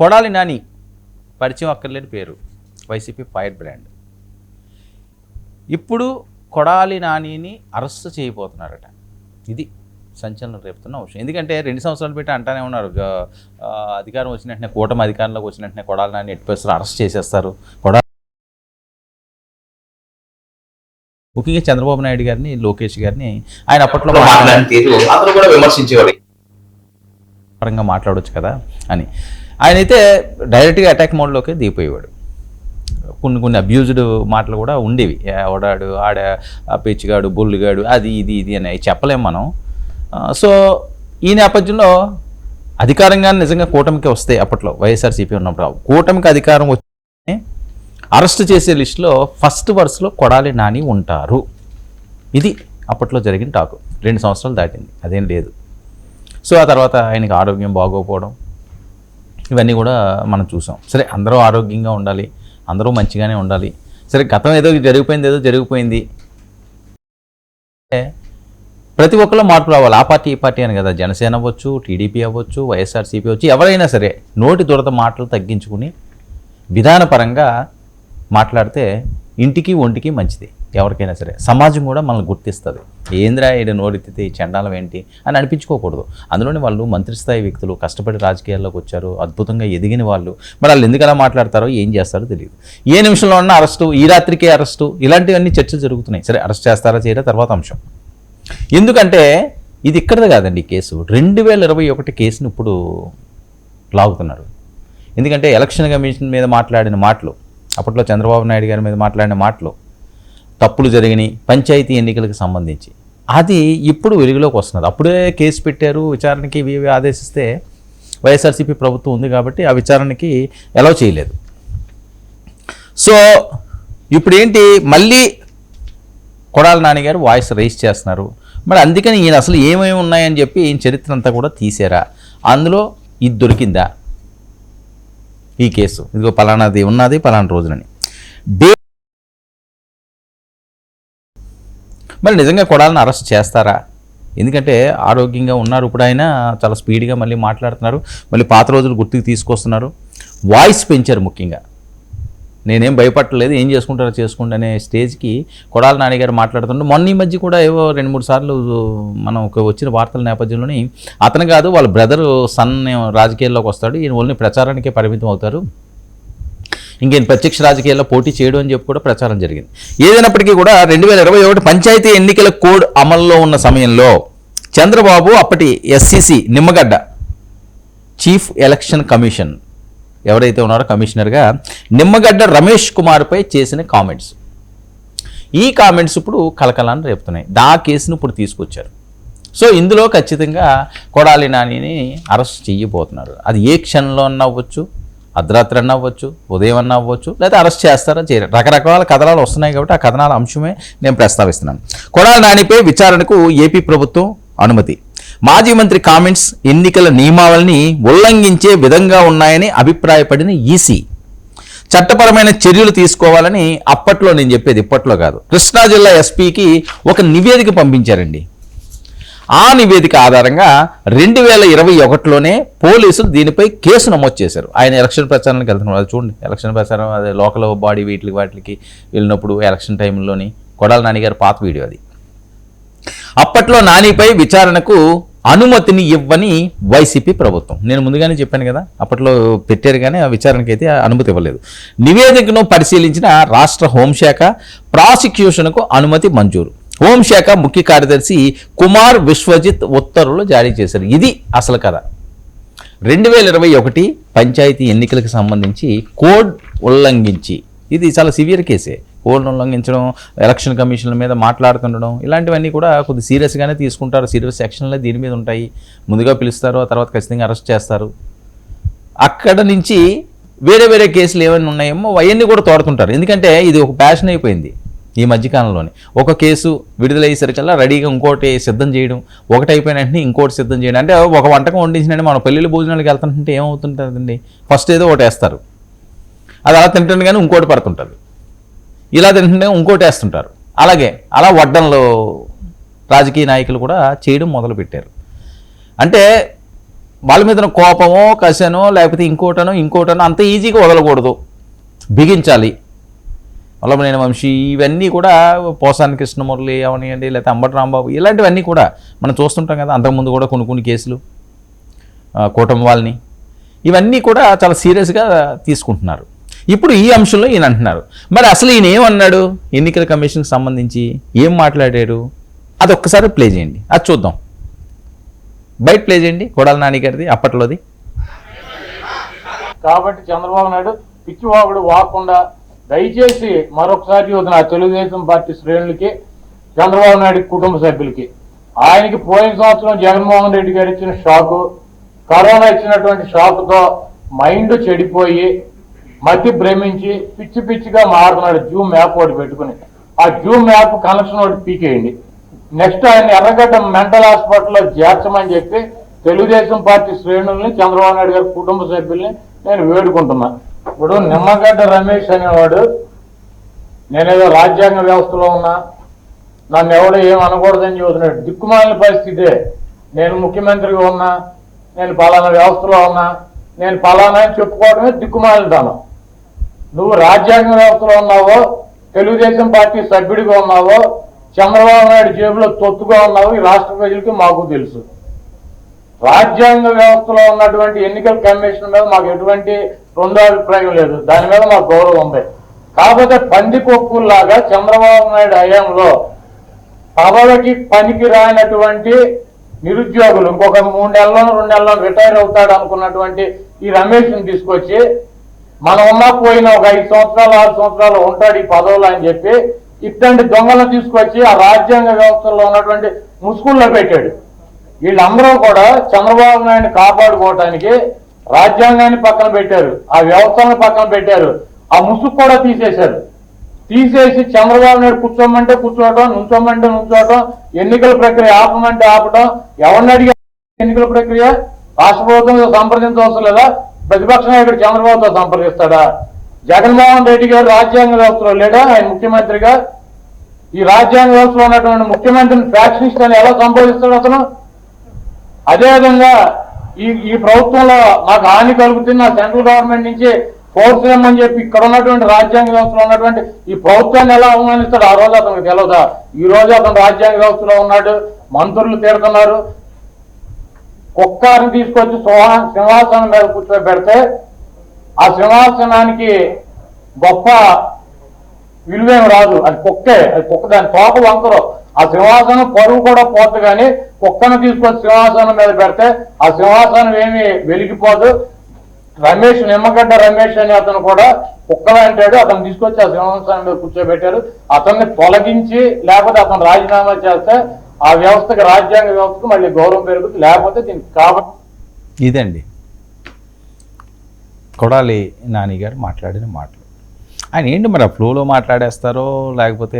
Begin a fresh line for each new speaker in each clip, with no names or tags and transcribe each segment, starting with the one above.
కొడాలి నాని పరిచయం అక్కర్లేని పేరు, వైసీపీ ఫైర్ బ్రాండ్. ఇప్పుడు కొడాలి నానిని అరెస్ట్ చేయబోతున్నారట. ఇది సంచలనం రేపుతున్న అంశం. ఎందుకంటే 2 సంవత్సరాలు పెట్టి అంటానే ఉన్నారు, అధికారం వచ్చిన వెంటనే, కూటమి అధికారంలోకి వచ్చిన వెంటనే కొడాలి నాని ఎట్టి పరిస్థితుల్లో అరెస్ట్ చేసేస్తారు. ముఖ్యంగా చంద్రబాబు నాయుడు గారిని, లోకేష్ గారిని ఆయన అప్పట్లో మాట్లాడిన తీరు అతను కూడా విమర్శించేవాడు, పరంగా మాట్లాడవచ్చు కదా అని. ఆయన అయితే డైరెక్ట్గా అటాక్ మోడ్లోకి దిగిపోయేవాడు. కొన్ని అబ్యూజ్డ్ మాటలు కూడా ఉండేవి, ఓడాడు, ఆడ పిచ్చిగాడు, బుల్లిగాడు, అది ఇది అని చెప్పలేం మనం. సో ఈ నేపథ్యంలో అధికారంగా నిజంగా కూటమికి వస్తే, అప్పట్లో వైఎస్ఆర్సీపీ ఉన్నప్పుడు కూటమికి అధికారం వచ్చి అరెస్ట్ చేసే లిస్టులో ఫస్ట్ వరుసలో కొడాలి నాని ఉంటారు. ఇది అప్పట్లో జరిగిన టాకు. 2 సంవత్సరాలు దాటింది, అదేం లేదు. సో ఆ తర్వాత ఆయనకి ఆరోగ్యం బాగోకపోవడం, ఇవన్నీ కూడా మనం చూసాం. సరే, అందరూ ఆరోగ్యంగా ఉండాలి, అందరూ మంచిగానే ఉండాలి. సరే, గతం ఏదో జరిగిపోయింది. ప్రతి ఒక్కళ్ళు మార్పు రావాలి. ఆ పార్టీ ఈ పార్టీ అని కదా, జనసేన అవ్వచ్చు, టీడీపీ అవ్వచ్చు, వైఎస్ఆర్సీపీ అవ్వచ్చు, ఎవరైనా సరే నోటి దురద మాటలు తగ్గించుకుని విధానపరంగా మాట్లాడితే ఇంటికి ఒంటికి మంచిది. ఎవరికైనా సరే సమాజం కూడా మనల్ని గుర్తిస్తుంది. ఏంద్రా ఈడ నోరెత్తితే చండాలం ఏంటి అని అనిపించుకోకూడదు. అందులోని వాళ్ళు మంత్రిస్థాయి వ్యక్తులు, కష్టపడి రాజకీయాల్లోకి వచ్చారు, అద్భుతంగా ఎదిగిన వాళ్ళు. మరి వాళ్ళు ఎందుకు అలా మాట్లాడతారో, ఏం చేస్తారో తెలియదు. ఏ నిమిషంలో ఉన్న అరెస్టు, ఈ రాత్రికే అరెస్టు, ఇలాంటివన్నీ చర్చలు జరుగుతున్నాయి. సరే, అరెస్ట్ చేస్తారా చేయరా తర్వాత అంశం. ఎందుకంటే ఇది ఇక్కడది కాదండి కేసు. 2021 కేసును ఇప్పుడు లాగుతున్నారు. ఎందుకంటే ఎలక్షన్ కమిషన్ మీద మాట్లాడిన మాటలు, అప్పట్లో చంద్రబాబు నాయుడు గారి మీద మాట్లాడిన మాటలు, తప్పులు జరిగినాయి పంచాయతీ ఎన్నికలకు సంబంధించి, అది ఇప్పుడు వెలుగులోకి వస్తున్నది. అప్పుడే కేసు పెట్టారు, విచారణకి ఆదేశిస్తే వైఎస్ఆర్సీపీ ప్రభుత్వం ఉంది కాబట్టి ఆ విచారణకి అలౌ చేయలేదు. సో ఇప్పుడు ఏంటి, మళ్ళీ కొడాలి నాని గారు వాయిస్ రైజ్ చేస్తున్నారు. మరి అందుకని ఈయన అసలు ఏమేమి ఉన్నాయని చెప్పి ఈయన చరిత్ర అంతా కూడా తీసారా, అందులో ఇది దొరికిందా, ఈ కేసు ఇదిగో పలానాది ఉన్నది పలానా రోజునని మరి నిజంగా కొడాలని అరెస్ట్ చేస్తారా? ఎందుకంటే ఆరోగ్యంగా ఉన్నారు, ఇప్పుడు ఆయన చాలా స్పీడ్గా మళ్ళీ మాట్లాడుతున్నారు, మళ్ళీ పాత రోజులు గుర్తుకు తీసుకొస్తున్నారు, వాయిస్ పెంచారు. ముఖ్యంగా నేనేం భయపడలేదు, ఏం చేసుకుంటారో చేసుకోండి అనే స్టేజ్కి కొడాలి నాని గారు మాట్లాడుతుంటే, మొన్న ఈ మధ్య కూడా ఏవో 2-3 సార్లు మనం వచ్చిన వార్తల నేపథ్యంలోని అతను కాదు వాళ్ళ బ్రదరు సన్ రాజకీయాల్లోకి వస్తాడు, ఈయన ఓన్లీ ప్రచారానికే పరిమితం అవుతారు, ఇంకేం ప్రత్యక్ష రాజకీయాల్లో పోటీ చేయడం అని చెప్పి కూడా ప్రచారం జరిగింది. ఏదైనప్పటికీ కూడా 2021 పంచాయతీ ఎన్నికల కోడ్ అమల్లో ఉన్న సమయంలో చంద్రబాబు అప్పటి ఎస్సీసీ నిమ్మగడ్డ చీఫ్ ఎలక్షన్ కమిషన్ ఎవరైతే ఉన్నారో కమిషనర్గా నిమ్మగడ్డ రమేష్ కుమార్పై చేసిన కామెంట్స్, ఈ కామెంట్స్ ఇప్పుడు కలకలాన్ని రేపుతున్నాయి. ఆ కేసును ఇప్పుడు తీసుకొచ్చారు. సో ఇందులో ఖచ్చితంగా కొడాలి నానిని అరెస్ట్ చేయబోతున్నారు. అది ఏ క్షణంలో అన్నా అవ్వచ్చు, అర్ధరాత్రి అన్నా అవ్వచ్చు, ఉదయం అన్నా అవ్వచ్చు, లేదా అరెస్ట్ చేస్తారా చేయరు, రకరకాల కథనాలు వస్తున్నాయి కాబట్టి ఆ కథనాల అంశమే నేను ప్రస్తావిస్తున్నాను. కొడాలి నానిపై విచారణకు ఏపీ ప్రభుత్వం అనుమతి. మాజీ మంత్రి కామెంట్స్ ఎన్నికల నియమావళిని ఉల్లంఘించే విధంగా ఉన్నాయని అభిప్రాయపడిన ఈసీ చట్టపరమైన చర్యలు తీసుకోవాలని అప్పట్లో, నేను చెప్పేది ఇప్పట్లో కాదు, కృష్ణా జిల్లా ఎస్పీకి ఒక నివేదిక పంపించారండి. ఆ నివేదిక ఆధారంగా 2021లోనే పోలీసులు దీనిపై కేసు నమోదు చేశారు. ఆయన ఎలక్షన్ ప్రచారానికి వెళ్తున్నారు, అది చూడండి, ఎలక్షన్ ప్రచారం, అదే లోకల్ బాడీ వాటికి వెళ్ళినప్పుడు ఎలక్షన్ టైంలోని కొడాలి నాని గారి పాత వీడియో అది. అప్పట్లో నానిపై విచారణకు అనుమతిని ఇవ్వని వైసీపీ ప్రభుత్వం, నేను ముందుగానే చెప్పాను కదా, అప్పట్లో పెట్టారు కానీ ఆ విచారణకి అయితే అనుమతి ఇవ్వలేదు. నివేదికను పరిశీలించిన రాష్ట్ర హోంశాఖ ప్రాసిక్యూషన్కు అనుమతి మంజూరు. హోంశాఖ ముఖ్య కార్యదర్శి కుమార్ విశ్వజిత్ ఉత్తర్వులు జారీ చేశారు. ఇది అసలు కథ. 2021 పంచాయతీ ఎన్నికలకు సంబంధించి కోడ్ ఉల్లంఘించి, ఇది చాలా సివియర్ కేసే, కోడ్ను ఉల్లంఘించడం, ఎలక్షన్ కమిషన్ల మీద మాట్లాడుతుండడం, ఇలాంటివన్నీ కూడా కొద్ది సీరియస్గానే తీసుకుంటారు. సీరియస్ సెక్షన్లే దీని మీద ఉంటాయి. ముందుగా పిలుస్తారు, ఆ తర్వాత ఖచ్చితంగా అరెస్ట్ చేస్తారు. అక్కడ నుంచి వేరే కేసులు ఏమైనా ఉన్నాయేమో అవన్నీ కూడా తోడుతుంటారు. ఎందుకంటే ఇది ఒక ప్యాషన్ అయిపోయింది ఈ మధ్యకాలంలోని. ఒక కేసు విడుదలయ్యేసరికల్లా రెడీగా ఇంకోటి సిద్ధం చేయడం, ఒకటి అయిపోయిన వెంటనే ఇంకోటి సిద్ధం చేయడం. అంటే ఒక వంటకం వండించినట్టు మనం పెళ్ళిళ్ళ భోజనాలకు వెళ్తుంటే ఏమవుతుంటుందండి, ఫస్ట్ ఏదో ఒకటి వేస్తారు, అది అలా తింటుంది కానీ ఇంకోటి పడుతుంటుంది, ఇలా తింటుంటే ఇంకోటి వేస్తుంటారు. అలా వడ్డంలో రాజకీయ నాయకులు కూడా చేయడం మొదలుపెట్టారు. అంటే వాళ్ళ మీద కోపమో కసనో లేకపోతే ఇంకోటనో అంత ఈజీగా వదలకూడదు, బిగించాలి. వల్లభనేని వంశీ ఇవన్నీ కూడా పోసాని కృష్ణమురళి అవనియండి, లేకపోతే అంబటి రాంబాబు ఇలాంటివన్నీ కూడా మనం చూస్తుంటాం కదా. అంతకుముందు కూడా కొన్ని కేసులు కూటమి వాళ్ళని ఇవన్నీ కూడా చాలా సీరియస్గా తీసుకుంటున్నారు. ఇప్పుడు ఈ అంశంలో ఈయన అంటున్నారు. మరి అసలు ఈయన ఏమన్నాడు ఎన్నికల కమిషన్కి సంబంధించి, ఏం మాట్లాడారు అది ఒక్కసారి ప్లే చేయండి, అది చూద్దాం. బయట ప్లే చేయండి కొడాలి నాని గారిది అప్పట్లోది.
కాబట్టి చంద్రబాబు నాయుడు పిచ్చివాగుడు వాకుండా దయచేసి మరొకసారి నా తెలుగుదేశం పార్టీ శ్రేణులకి, చంద్రబాబు నాయుడు కుటుంబ సభ్యులకి, ఆయనకి పోయిన సంవత్సరం జగన్మోహన్ రెడ్డి గారు ఇచ్చిన షాకు, కరోనా ఇచ్చినటువంటి షాకుతో మైండ్ చెడిపోయి మతి భ్రమించి పిచ్చిగా మారుతున్నాడు. జూమ్ యాప్ ఒకటి పెట్టుకుని ఆ జూమ్ యాప్ కనెక్షన్ ఒకటి పీకేయండి. నెక్స్ట్ ఆయన ఎర్రగడ్డ మెంటల్ హాస్పిటల్లో చేర్చమని చెప్పి తెలుగుదేశం పార్టీ శ్రేణుల్ని, చంద్రబాబు నాయుడు గారి కుటుంబ సభ్యుల్ని నేను వేడుకుంటున్నా. ఇప్పుడు నిమ్మగడ్డ రమేష్ అనేవాడు నేనేదో రాజ్యాంగ వ్యవస్థలో ఉన్నా, నన్ను ఎవడో ఏం అనకూడదని చెబుతున్నాడు. దిక్కుమాలిన పరిస్థితే. నేను ముఖ్యమంత్రిగా ఉన్నా, నేను పలానా వ్యవస్థలో ఉన్నా, నేను పలానా అని చెప్పుకోవడమే దిక్కుమాలిదానం. నువ్వు రాజ్యాంగ వ్యవస్థలో ఉన్నావో, తెలుగుదేశం పార్టీ సభ్యుడిగా ఉన్నావో, చంద్రబాబు నాయుడు జేబులో తొత్తుగా ఉన్నావో ఈ రాష్ట్ర ప్రజలకి మాకు తెలుసు. రాజ్యాంగ వ్యవస్థలో ఉన్నటువంటి ఎన్నికల కమిషన్ మీద మాకు ఎటువంటి రెండో అభిప్రాయం లేదు, దాని మీద మాకు గౌరవం ఉంది. కాకపోతే పందికొక్కుల్లాగా చంద్రబాబు నాయుడు హయాంలో పదవికి పనికి రానటువంటి నిరుద్యోగులు, ఇంకొక 3 నెలల్లో 2 నెలల్లో రిటైర్ అవుతాడు అనుకున్నటువంటి ఈ రమేష్ని తీసుకొచ్చి మనం ఉన్నా పోయిన ఒక 5 సంవత్సరాలు 6 సంవత్సరాలు ఉంటాడు ఈ పదవులు అని చెప్పి ఇట్లాంటి దొంగలను తీసుకొచ్చి ఆ రాజ్యాంగ వ్యవస్థలో ఉన్నటువంటి ముసుగుల్లో పెట్టాడు. వీళ్ళందరూ కూడా చంద్రబాబు నాయుడిని కాపాడుకోవటానికి రాజ్యాంగాన్ని పక్కన పెట్టారు, ఆ వ్యవస్థలను పక్కన పెట్టారు, ఆ ముసుగు కూడా తీసేశారు. తీసేసి చంద్రబాబు నాయుడు కూర్చోమంటే కూర్చోవటం, నుంచోమంటే నుంచోవటం, ఎన్నికల ప్రక్రియ ఆపమంటే ఆపటం. ఎవరిని అడిగా ఎన్నికల ప్రక్రియ రాష్ట్ర ప్రభుత్వంతో సంప్రదించవలసిన లేదా? ప్రతిపక్ష నాయకుడు చంద్రబాబుతో సంప్రదిస్తాడా? జగన్మోహన్ రెడ్డి గారు రాజ్యాంగ వ్యవస్థలో లేడా? ఆయన ముఖ్యమంత్రిగా ఈ రాజ్యాంగ వ్యవస్థలో ఉన్నటువంటి ముఖ్యమంత్రిని ఫ్యాక్షనిస్ట్ అని ఎలా సంబోధిస్తాడు అతను? అదేవిధంగా ఈ ప్రభుత్వంలో నాకు హాని కలుగుతుంది, నా సెంట్రల్ గవర్నమెంట్ నుంచి ఫోర్స్ ఏమని చెప్పి ఇక్కడ ఉన్నటువంటి రాజ్యాంగ వ్యవస్థలో ఉన్నటువంటి ఈ ప్రభుత్వాన్ని ఎలా అవమానిస్తాడు? ఆ రోజు అతనికి తెలియదా? ఈ రోజు అతను రాజ్యాంగ వ్యవస్థలో ఉన్నాడు, మంత్రులు తీరుతున్నారు. కుక్కని తీసుకొచ్చి సింహాసనం మీద కూర్చోబెడితే ఆ సింహాసనానికి గొప్ప విలువేం రాదు, అది కుక్కే, అది కుక్క, దాని తోక వంకరు. ఆ సింహాసనం పరువు కూడా పోద్దు, కానీ కుక్కను తీసుకొచ్చి సింహాసనం మీద పెడితే ఆ సింహాసనం ఏమి వెలిగిపోదు. నిమ్మగడ్డ రమేష్ అని అతను కూడా కుక్కలు అంటాడు, అతను తీసుకొచ్చి ఆ సింహాసనం మీద కూర్చోబెట్టారు. అతన్ని తొలగించి లేకపోతే అతను రాజీనామా చేస్తే ఆ వ్యవస్థకి, రాజ్యాంగ వ్యవస్థకు మళ్ళీ గౌరవం పెరుగుతుంది. లేకపోతే దీనికి కాబట్టి
ఇదండి కొడాలి నాని గారు మాట్లాడిన మాటలు. ఆయన ఏంటి మరి ఆ ఫ్లోలో మాట్లాడేస్తారో లేకపోతే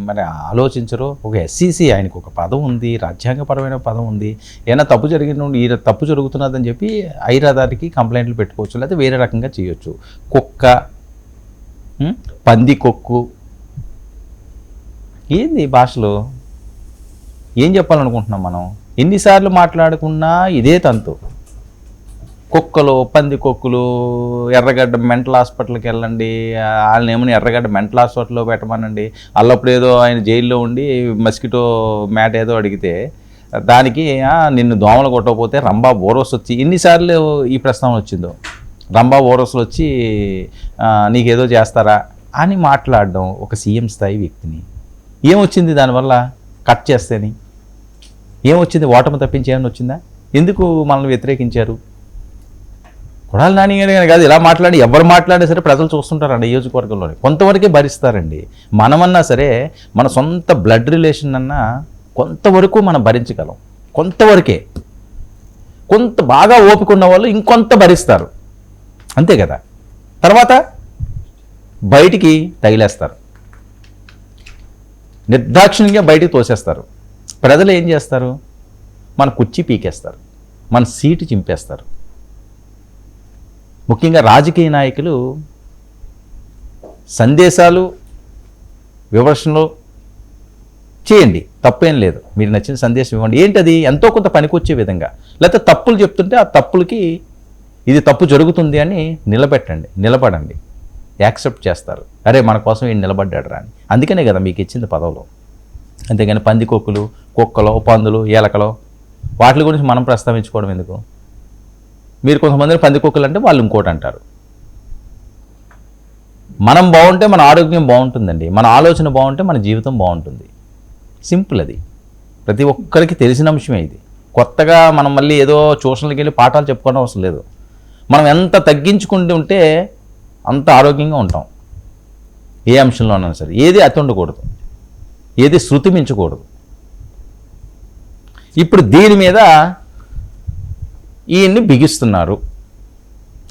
మరి ఆలోచించరో. ఒక ఎస్సీసీ ఆయనకు ఒక పదం ఉంది, రాజ్యాంగపరమైన పదం ఉంది. ఏమైనా తప్పు జరిగిన ఈ తప్పు జరుగుతున్నదని చెప్పి ఐరాదారికి కంప్లైంట్లు పెట్టుకోవచ్చు, లేకపోతే వేరే రకంగా చేయొచ్చు. కుక్క, పంది కొక్కు, ఏంది భాషలో ఏం చెప్పాలనుకుంటున్నాం మనం? ఎన్నిసార్లు మాట్లాడుకున్నా ఇదే తంతు. కుక్కలు, పంది కొక్కులు, ఎర్రగడ్డ మెంటల్ హాస్పిటల్కి వెళ్ళండి, వాళ్ళని ఏమని ఎర్రగడ్డ మెంటల్ హాస్పిటల్లో పెట్టమనండి. అల్లప్పుడు ఏదో ఆయన జైల్లో ఉండి మస్కిటో మ్యాట్ ఏదో అడిగితే దానికి నిన్ను దోమలు కొట్టకపోతే రంభా ఓరస్ వచ్చి ఎన్నిసార్లు ఈ ప్రస్తావన వచ్చిందో. రంభా ఓరస్లు వచ్చి నీకేదో చేస్తారా అని మాట్లాడడం ఒక సీఎం స్థాయి వ్యక్తిని. ఏమొచ్చింది దానివల్ల? కట్ చేస్తేని ఏమొచ్చింది? ఓటమి తప్పించి ఏమైనా వచ్చిందా? ఎందుకు మనల్ని వ్యతిరేకించారు? కొడాలి నాని గారు కాదు, ఇలా మాట్లాడి ఎవరు మాట్లాడినా సరే ప్రజలు చూస్తుంటారండి. నియోజకవర్గంలోనే కొంతవరకే భరిస్తారండి. మనమన్నా సరే మన సొంత బ్లడ్ రిలేషన్ అన్నా కొంతవరకు మనం భరించగలం, కొంతవరకే. కొంత బాగా ఓపిక ఉన్న వాళ్ళు ఇంకొంత భరిస్తారు, అంతే కదా. తర్వాత బయటికి తగిలేస్తారు, నిర్దాక్షిణ్యంగా బయటికి తోసేస్తారు. ప్రజలు ఏం చేస్తారు? మన కుర్చీ పీకేస్తారు, మన సీటు చింపేస్తారు. ముఖ్యంగా రాజకీయ నాయకులు సందేశాలు, విమర్శలు చేయండి, తప్పేం లేదు. మీరు నచ్చిన సందేశం ఇవ్వండి. ఏంటది? ఎంతో కొంత పనికొచ్చే విధంగా. లేకపోతే తప్పులు చెప్తుంటే ఆ తప్పులకి ఇది తప్పు జరుగుతుంది అని నిలబడండి. యాక్సెప్ట్ చేస్తారు. అరే మన కోసం ఈయన నిలబడ్డాడు రా అని. అందుకనే కదా మీకు ఇచ్చింది పదవులు. అంతేగాని పందికొక్కులు, కుక్కలో, పందులు, ఏలకలో వాటి గురించి మనం ప్రస్తావించుకోవడం ఎందుకు? మీరు కొంతమందిని పందికొక్కులు అంటే వాళ్ళు ఇంకోటి అంటారు. మనం బాగుంటే మన ఆరోగ్యం బాగుంటుందండి. మన ఆలోచన బాగుంటే మన జీవితం బాగుంటుంది. సింపుల్. అది ప్రతి ఒక్కరికి తెలిసిన అంశమే. ఇది కొత్తగా మనం మళ్ళీ ఏదో ట్యూషన్లకి వెళ్ళి పాఠాలు చెప్పుకోవడం అవసరం లేదు. మనం ఎంత తగ్గించుకుంటూ ఉంటే అంత ఆరోగ్యంగా ఉంటాం. ఏ అంశంలోనైనా సరే. ఏది అతి ఉండకూడదు, ఏది శృతి మించకూడదు. ఇప్పుడు దీని మీద ఈయన్ని బిగిస్తున్నారు.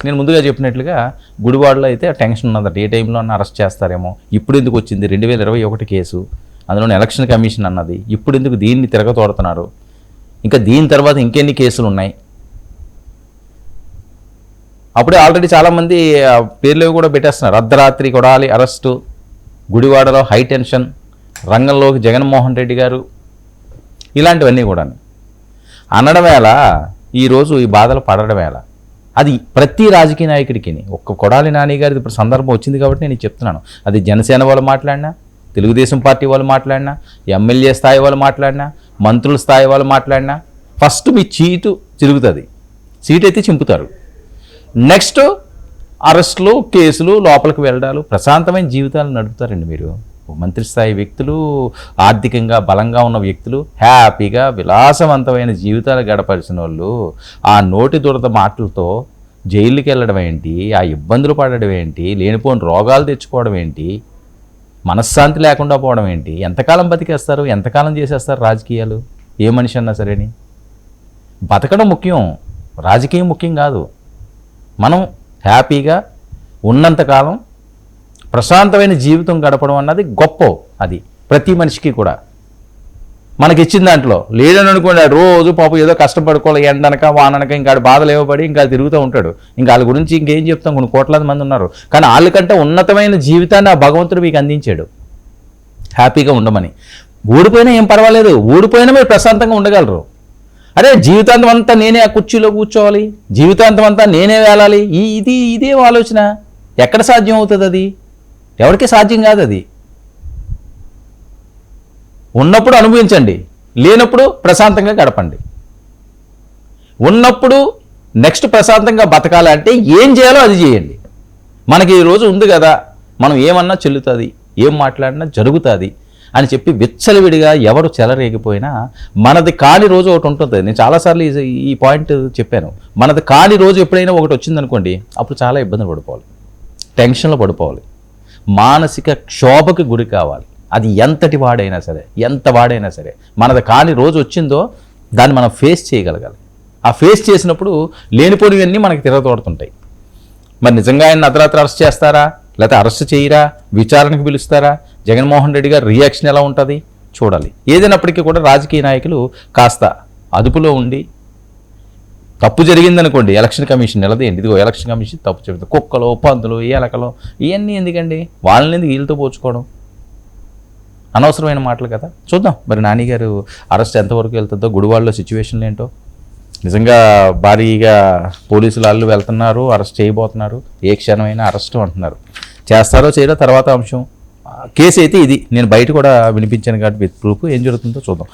నేను ముందుగా చెప్పినట్లుగా గుడివాడలో అయితే టెన్షన్ ఉన్నదట. ఏ టైంలో అన్న అరెస్ట్ చేస్తారేమో. ఇప్పుడు ఎందుకు వచ్చింది 2021 కేసు, అందులోని ఎలక్షన్ కమిషన్ అన్నది. ఇప్పుడు ఎందుకు దీన్ని తిరగతోడుతున్నారు? ఇంకా దీని తర్వాత ఇంకెన్ని కేసులు ఉన్నాయి? అప్పుడే ఆల్రెడీ చాలామంది పేర్లు కూడా పెట్టేస్తున్నారు. అర్ధరాత్రి కొడాలి అరెస్టు, గుడివాడలో హై టెన్షన్, రంగంలోకి జగన్మోహన్ రెడ్డి గారు, ఇలాంటివన్నీ కూడా అనడం వేళ ఈరోజు ఈ బాధలు పడడం వేళ అది ప్రతి రాజకీయ నాయకుడికి. ఒక్క కొడాలి నాని గారిది ఇప్పుడు సందర్భం వచ్చింది కాబట్టి నేను చెప్తున్నాను. అది జనసేన వాళ్ళు మాట్లాడినా, తెలుగుదేశం పార్టీ వాళ్ళు మాట్లాడినా, ఎమ్మెల్యే స్థాయి వాళ్ళు మాట్లాడినా, మంత్రుల స్థాయి వాళ్ళు మాట్లాడినా ఫస్ట్ మీ సీటు తిరుగుతుంది. సీట్ అయితే చింపుతారు. నెక్స్ట్ అరెస్టులు, కేసులు, లోపలికి వెళ్ళడాలు, ప్రశాంతమైన జీవితాలు నడుపుతారండి మీరు. మంత్రి స్థాయి వ్యక్తులు, ఆర్థికంగా బలంగా ఉన్న వ్యక్తులు హ్యాపీగా విలాసవంతమైన జీవితాలు గడపాల్సిన వాళ్ళు ఆ నోటి దురద మాటలతో జైలుకి వెళ్ళడం ఏంటి, ఆ ఇబ్బందులు పడడం ఏంటి, లేనిపోని రోగాలు తెచ్చుకోవడం ఏంటి, మనశ్శాంతి లేకుండా పోవడం ఏంటి? ఎంతకాలం బతికేస్తారు? ఎంతకాలం చేసేస్తారు రాజకీయాలు? ఏ మనిషి అన్నా సరేని. బతకడం ముఖ్యం, రాజకీయం ముఖ్యం కాదు. మనం హ్యాపీగా ఉన్నంతకాలం ప్రశాంతమైన జీవితం గడపడం అన్నది గొప్ప. అది ప్రతి మనిషికి కూడా మనకి ఇచ్చిన దాంట్లో లేదని అనుకోండి. రోజు పాపం ఏదో కష్టపడుకోవాలి, ఎండనక వాననక ఇంకా బాధలు ఏవపడి ఇంకా తిరుగుతూ ఉంటాడు. ఇంకా వాళ్ళ గురించి ఇంకేం చెప్తాం? కొన్ని కోట్లాది మంది ఉన్నారు. కానీ వాళ్ళకంటే ఉన్నతమైన జీవితాన్ని ఆ భగవంతుడు మీకు అందించాడు హ్యాపీగా ఉండమని. ఓడిపోయినా ఏం పర్వాలేదు, ఓడిపోయినా మీరు ప్రశాంతంగా ఉండగలరు. అరే జీవితాంతం అంతా నేనే ఆ కుర్చీలో కూర్చోవాలి, జీవితాంతం అంతా నేనే వేలాలి, ఇదే ఆలోచన ఎక్కడ సాధ్యం అవుతుంది? అది ఎవరికి సాధ్యం కాదు. అది ఉన్నప్పుడు అనుభవించండి, లేనప్పుడు ప్రశాంతంగా గడపండి. ఉన్నప్పుడు నెక్స్ట్ ప్రశాంతంగా బతకాలంటే ఏం చేయాలో అది చేయండి. మనకి ఈ రోజు ఉంది కదా, మనం ఏమన్నా చెల్లుతుంది, ఏం మాట్లాడినా జరుగుతుంది అని చెప్పి విచ్చలవిడిగా ఎవరు చెలరేగిపోయినా మనది కాని రోజు ఒకటి ఉంటుంది. నేను చాలాసార్లు ఈ పాయింట్ చెప్పాను. మనది కాని రోజు ఎప్పుడైనా ఒకటి వచ్చిందనుకోండి, అప్పుడు చాలా ఇబ్బందులు పడిపోవాలి, టెన్షన్లో పడిపోవాలి, మానసిక క్షోభకి గురి కావాలి. అది ఎంత వాడైనా సరే మనది కాని రోజు వచ్చిందో దాన్ని మనం ఫేస్ చేయగలగాలి. ఆ ఫేస్ చేసినప్పుడు లేనిపోనివన్నీ మనకి తిరగతోడుతుంటాయి. మరి నిజంగా ఆయన అర్ధరాత్రి అరెస్ట్ చేస్తారా, లేకపోతే అరెస్ట్ చేయరా, విచారణకు పిలుస్తారా, జగన్మోహన్ రెడ్డి గారి రియాక్షన్ ఎలా ఉంటుంది చూడాలి. ఏదైనప్పటికీ కూడా రాజకీయ నాయకులు కాస్త అదుపులో ఉండి, తప్పు జరిగిందనుకోండి ఎలక్షన్ కమిషన్ నిలదేయండి. ఇదిగో ఎలక్షన్ కమిషన్ తప్పు చెబుతుంది, కుక్కలో, పందులు, ఏలకలో ఇవన్నీ ఎందుకండి? వాళ్ళని ఎందుకు వీళ్ళతో పోల్చుకోవడం? అనవసరమైన మాటలు కదా. చూద్దాం మరి నాని గారు అరెస్ట్ ఎంతవరకు వెళ్తుందో, గుడివాడలో సిచ్యువేషన్లు ఏంటో. నిజంగా భారీగా పోలీసులు వాళ్ళు వెళ్తున్నారు, అరెస్ట్ చేయబోతున్నారు. ఏ క్షణమైనా అరెస్టు అంటున్నారు. చేస్తారో చేయరో తర్వాత అంశం. కేసు అయితే ఇది నేను బయట కూడా వినిపించాను కాబట్టి విత్ ప్రూఫ్. ఏం జరుగుతుందో చూద్దాం.